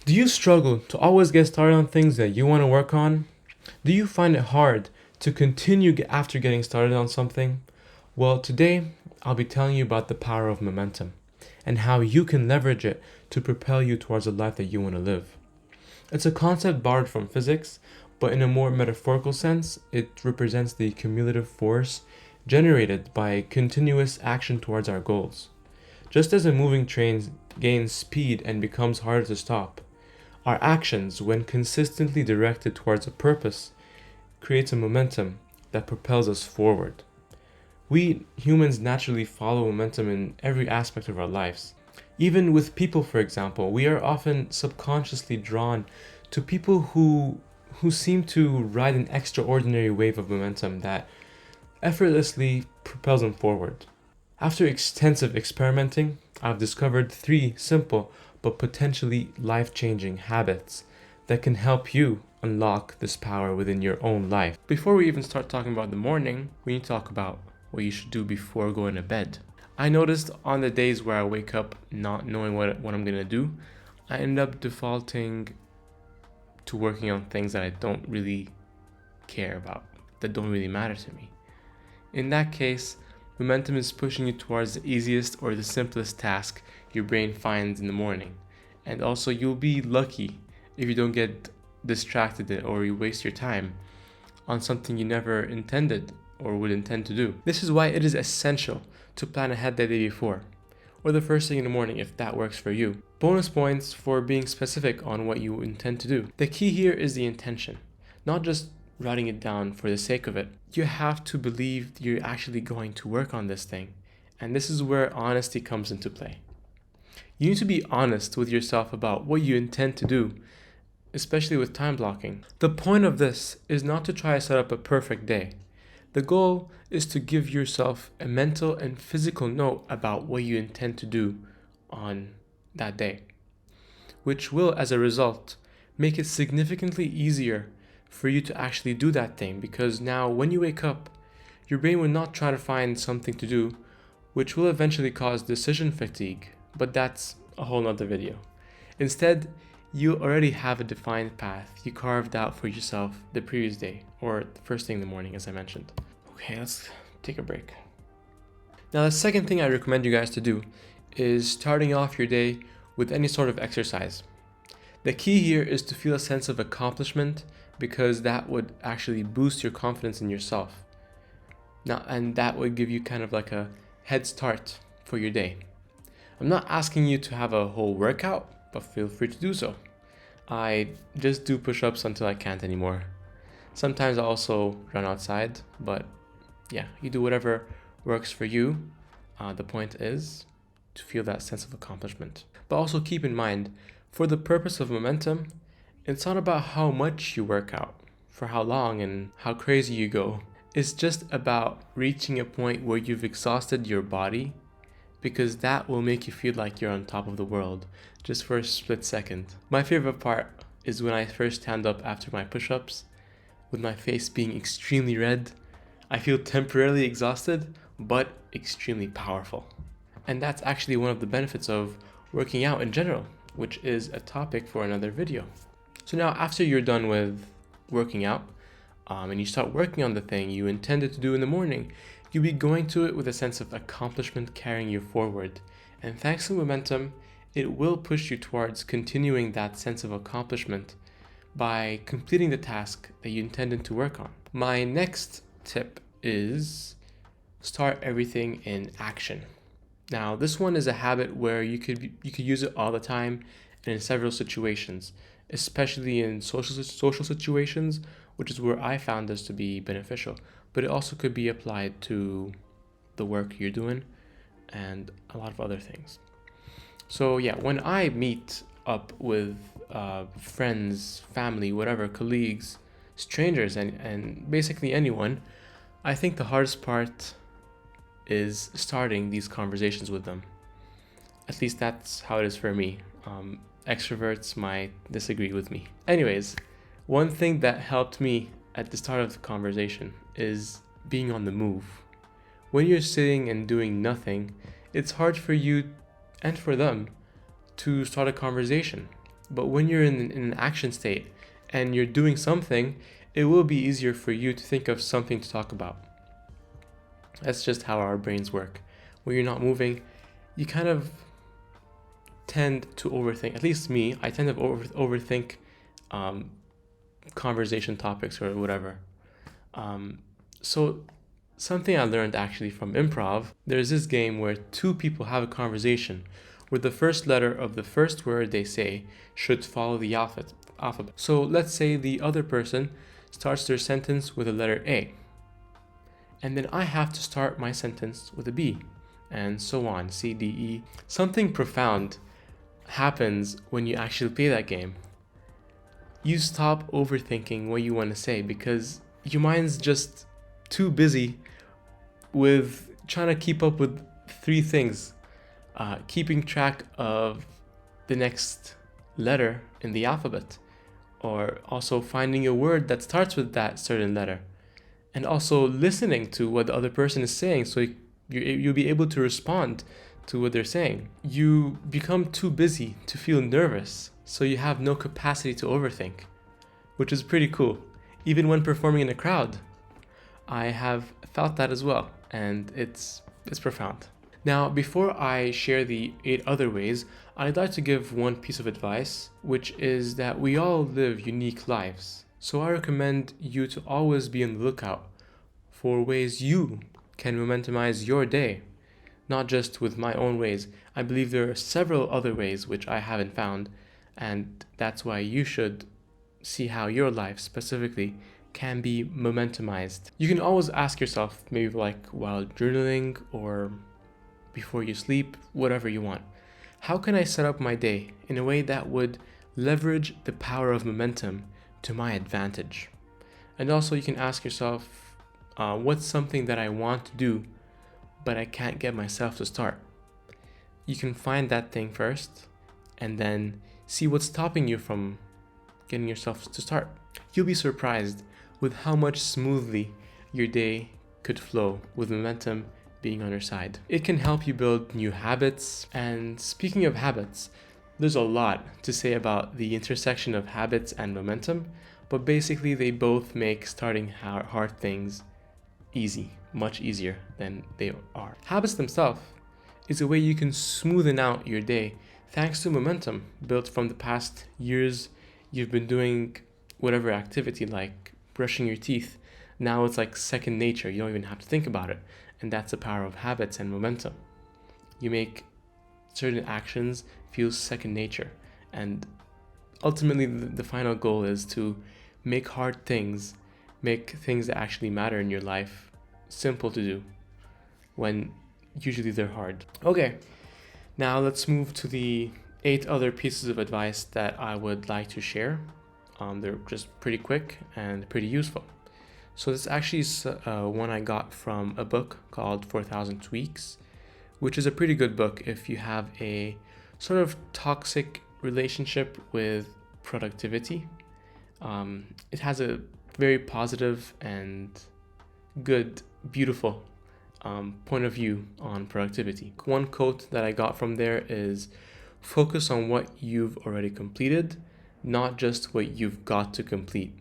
Do you struggle to always get started on things that you want to work on? Do you find it hard to continue after getting started on something? Well, today I'll be telling you about the power of momentum and how you can leverage it to propel you towards a life that you want to live. It's a concept borrowed from physics, but in a more metaphorical sense, it represents the cumulative force generated by continuous action towards our goals. Just as a moving train gains speed and becomes harder to stop, our actions, when consistently directed towards a purpose, creates a momentum that propels us forward. We humans naturally follow momentum in every aspect of our lives. Even with people, for example, we are often subconsciously drawn to people who seem to ride an extraordinary wave of momentum that effortlessly propels them forward. After extensive experimenting, I've discovered 3 simple but potentially life-changing habits that can help you unlock this power within your own life. Before we even start talking about the morning, we need to talk about what you should do before going to bed. I noticed on the days where I wake up not knowing what I'm gonna do, I end up defaulting to working on things that I don't really care about, that don't really matter to me. In that case, momentum is pushing you towards the easiest or the simplest task your brain finds in the morning. And also, you'll be lucky if you don't get distracted or you waste your time on something you never intended or would intend to do. This is why it is essential to plan ahead the day before, or the first thing in the morning if that works for you. Bonus points for being specific on what you intend to do. The key here is the intention, not just writing it down for the sake of it. You have to believe you're actually going to work on this thing, and this is where honesty comes into play. You need to be honest with yourself about what you intend to do, especially with time blocking. The point of this is not to try to set up a perfect day. The goal is to give yourself a mental and physical note about what you intend to do on that day, which will, as a result, make it significantly easier for you to actually do that thing, because now when you wake up, your brain will not try to find something to do, which will eventually cause decision fatigue, but that's a whole nother video. Instead, you already have a defined path you carved out for yourself the previous day, or the first thing in the morning, as I mentioned. Okay, let's take a break. Now, the second thing I recommend you guys to do is starting off your day with any sort of exercise. The key here is to feel a sense of accomplishment, because that would actually boost your confidence in yourself. Now, and that would give you kind of like a head start for your day. I'm not asking you to have a whole workout, but feel free to do so. I just do push-ups until I can't anymore. Sometimes I also run outside, but yeah, you do whatever works for you. The point is to feel that sense of accomplishment. But also keep in mind, for the purpose of momentum, it's not about how much you work out, for how long and how crazy you go. It's just about reaching a point where you've exhausted your body, because that will make you feel like you're on top of the world just for a split second. My favorite part is when I first stand up after my push-ups, with my face being extremely red. I feel temporarily exhausted, but extremely powerful. And that's actually one of the benefits of working out in general, which is a topic for another video. So now, after you're done with working out, and you start working on the thing you intended to do in the morning, you'll be going to it with a sense of accomplishment carrying you forward. And thanks to momentum, it will push you towards continuing that sense of accomplishment by completing the task that you intended to work on. My next tip is start everything in action. Now, this one is a habit where you could use it all the time and in several situations, especially in social situations, which is where I found this to be beneficial. But it also could be applied to the work you're doing and a lot of other things. So yeah, when I meet up with friends, family, whatever, colleagues, strangers, and basically anyone, I think the hardest part is starting these conversations with them. At least that's how it is for me. Extroverts might disagree with me. Anyways, one thing that helped me at the start of the conversation is being on the move. When you're sitting and doing nothing, it's hard for you and for them to start a conversation. But when you're in an action state and you're doing something, it will be easier for you to think of something to talk about. That's just how our brains work. When you're not moving, you kind of tend to overthink. At least me, I tend to overthink conversation topics or whatever. So something I learned actually from improv, there's this game where two people have a conversation where the first letter of the first word they say should follow the alphabet. So let's say the other person starts their sentence with the letter A, and then I have to start my sentence with a B, and so on, C, D, E. Something profound happens when you actually play that game. You stop overthinking what you want to say because your mind's just too busy with trying to keep up with three things. Keeping track of the next letter in the alphabet, or also finding a word that starts with that certain letter, and also listening to what the other person is saying so you'll be able to respond to what they're saying. You become too busy to feel nervous, so you have no capacity to overthink, which is pretty cool. Even when performing in a crowd, I have felt that as well, and it's profound. Now, before I share the 8 other ways, I'd like to give one piece of advice, which is that we all live unique lives. So I recommend you to always be on the lookout for ways you can momentumize your day, not just with my own ways. I believe there are several other ways which I haven't found, and that's why you should see how your life specifically can be momentumized. You can always ask yourself, maybe like while journaling or before you sleep, whatever you want, how can I set up my day in a way that would leverage the power of momentum to my advantage? And also you can ask yourself, what's something that I want to do but I can't get myself to start? You can find that thing first and then see what's stopping you from getting yourself to start. You'll be surprised with how much smoothly your day could flow with momentum being on your side. It can help you build new habits. And speaking of habits, there's a lot to say about the intersection of habits and momentum, but basically they both make starting hard things easy, much easier than they are. Habits themselves is a way you can smoothen out your day thanks to momentum built from the past years. You've been doing whatever activity like brushing your teeth. Now it's like second nature. You don't even have to think about it. And that's the power of habits and momentum. You make certain actions feel second nature. And ultimately, the final goal is to make hard things, make things that actually matter in your life simple to do when usually they're hard. Okay, now let's move to the 8 other pieces of advice that I would like to share. They're just pretty quick and pretty useful. So this actually is one I got from a book called 4,000 Tweaks, which is a pretty good book if you have a sort of toxic relationship with productivity. It has a very positive and good, beautiful point of view on productivity. One quote that I got from there is, focus on what you've already completed, not just what you've got to complete.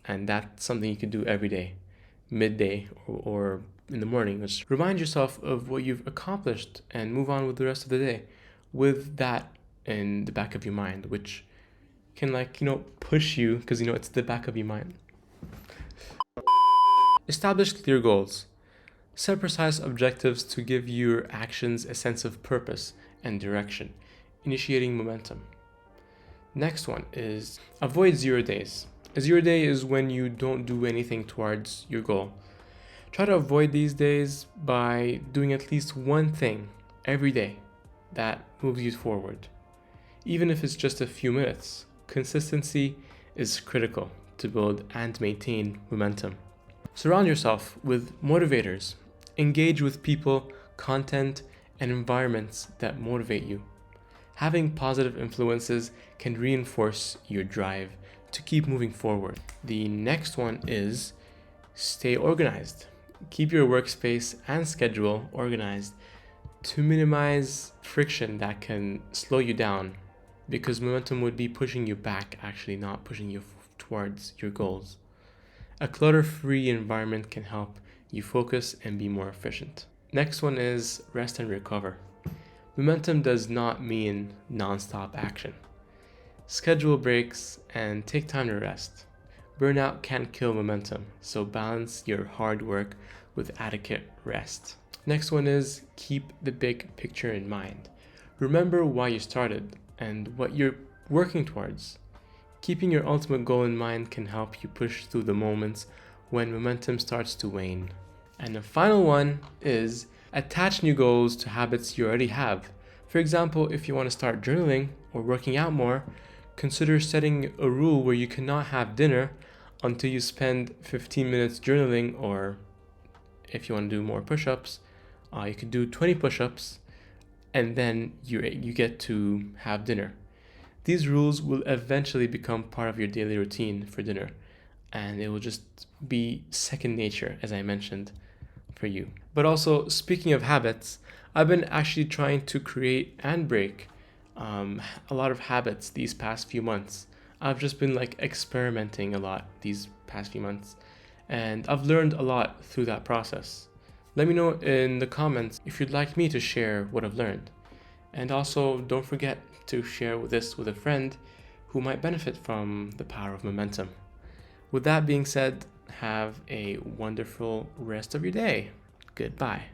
And that's something you can do every day, midday or in the morning. Just remind yourself of what you've accomplished and move on with the rest of the day with that in the back of your mind, which can push you because it's the back of your mind. Establish clear goals. Set precise objectives to give your actions a sense of purpose and direction, initiating momentum. Next one is avoid 0 days. A 0 day is when you don't do anything towards your goal. Try to avoid these days by doing at least one thing every day that moves you forward. Even if it's just a few minutes, consistency is critical to build and maintain momentum. Surround yourself with motivators. Engage with people, content, and environments that motivate you. Having positive influences can reinforce your drive to keep moving forward. The next one is stay organized. Keep your workspace and schedule organized to minimize friction that can slow you down because momentum would be pushing you back, actually, not pushing you towards your goals. A clutter-free environment can help you focus and be more efficient. Next one is rest and recover. Momentum does not mean non-stop action. Schedule breaks and take time to rest. Burnout can kill momentum, so balance your hard work with adequate rest. Next one is keep the big picture in mind. Remember why you started and what you're working towards. Keeping your ultimate goal in mind can help you push through the moments when momentum starts to wane. And the final one is attach new goals to habits you already have. For example, if you want to start journaling or working out more, consider setting a rule where you cannot have dinner until you spend 15 minutes journaling, or if you want to do more push-ups, you could do 20 push-ups and then you get to have dinner. These rules will eventually become part of your daily routine for dinner, and it will just be second nature, as I mentioned, for you. But also, speaking of habits, I've been actually trying to create and break a lot of habits these past few months. I've just been experimenting a lot these past few months, and I've learned a lot through that process. Let me know in the comments if you'd like me to share what I've learned. And also, don't forget to share this with a friend who might benefit from the power of momentum. With that being said, have a wonderful rest of your day. Goodbye.